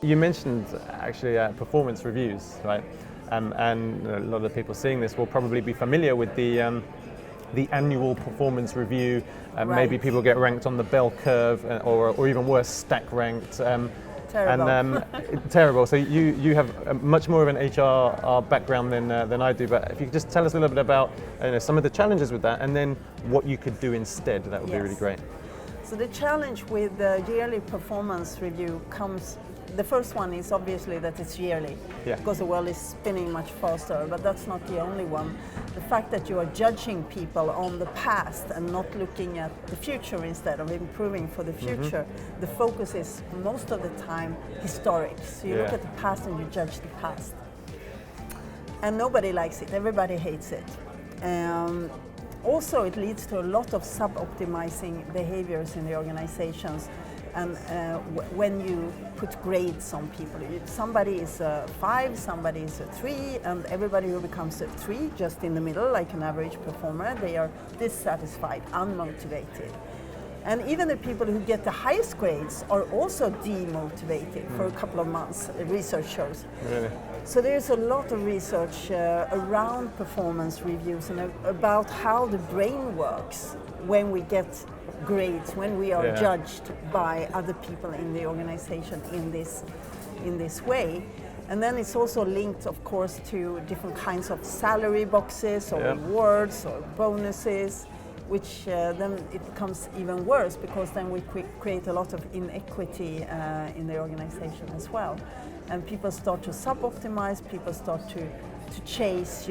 You mentioned actually performance reviews, right? And a lot of people seeing this will probably be familiar with the annual performance review. Right. Maybe people get ranked on the bell curve, or even worse, stack ranked. Terrible. And terrible. So you have much more of an HR background than I do. But if you could just tell us a little bit about some of the challenges with that, and then what you could do instead, that would be really great. So the challenge with the yearly performance review comes. The first one is obviously that it's yearly, because the world is spinning much faster, but that's not the only one. The fact that you are judging people on the past and not looking at the future instead of improving for the future, the focus is most of the time historic. So you look at the past and you judge the past. And nobody likes it, everybody hates it. Also, it leads to a lot of sub-optimizing behaviors in the organizations. And when you put grades on people, somebody is a 5, somebody is a 3, and everybody who becomes a 3, just in the middle, like an average performer, they are dissatisfied, unmotivated. And even the people who get the highest grades are also demotivated for a couple of months, research shows. Really? So there's a lot of research around performance reviews and about how the brain works when we get grades, when we are judged by other people in the organization in this way. And then it's also linked, of course, to different kinds of salary boxes or rewards or bonuses, which then it becomes even worse, because then we create a lot of inequity in the organization as well. And people start to sub-optimize, people start to chase,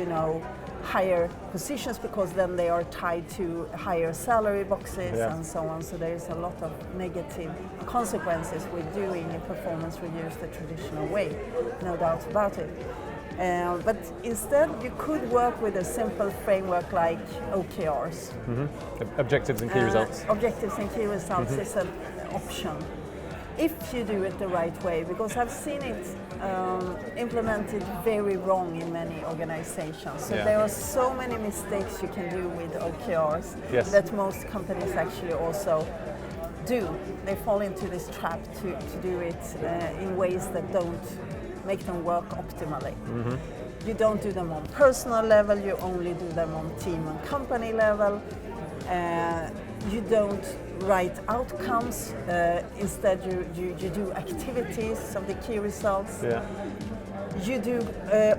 higher positions, because then they are tied to higher salary boxes and so on. So there's a lot of negative consequences with doing performance reviews the traditional way, no doubt about it. But instead, you could work with a simple framework like OKRs. Objectives and key results. Objectives and key results is an option, if you do it the right way, because I've seen it implemented very wrong in many organizations. So there are so many mistakes you can do with OKRs that most companies actually also do. They fall into this trap to do it in ways that don't make them work optimally. You don't do them on personal level, you only do them on team and company level. You don't write outcomes, instead you do activities of the key results. You do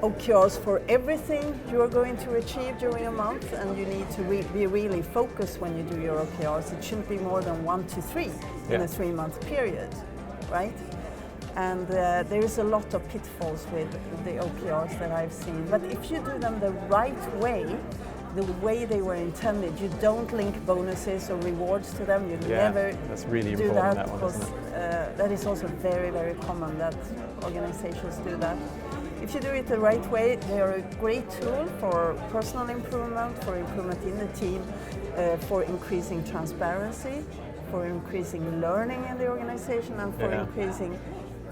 OKRs for everything you are going to achieve during a month, and you need to be really focused when you do your OKRs. It shouldn't be more than 1 to 3 in a 3-month period, right? And there is a lot of pitfalls with the OKRs that I've seen. But if you do them the right way, the way they were intended, you don't link bonuses or rewards to them. You never that's really do important, that, because that is also very, very common that organizations do that. If you do it the right way, they are a great tool for personal improvement, for improvement in the team, for increasing transparency, for increasing learning in the organization, and for increasing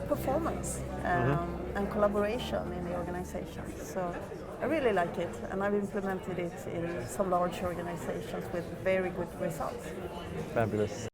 performance and collaboration in the organization. So I really like it, and I've implemented it in some large organizations with very good results. Fabulous.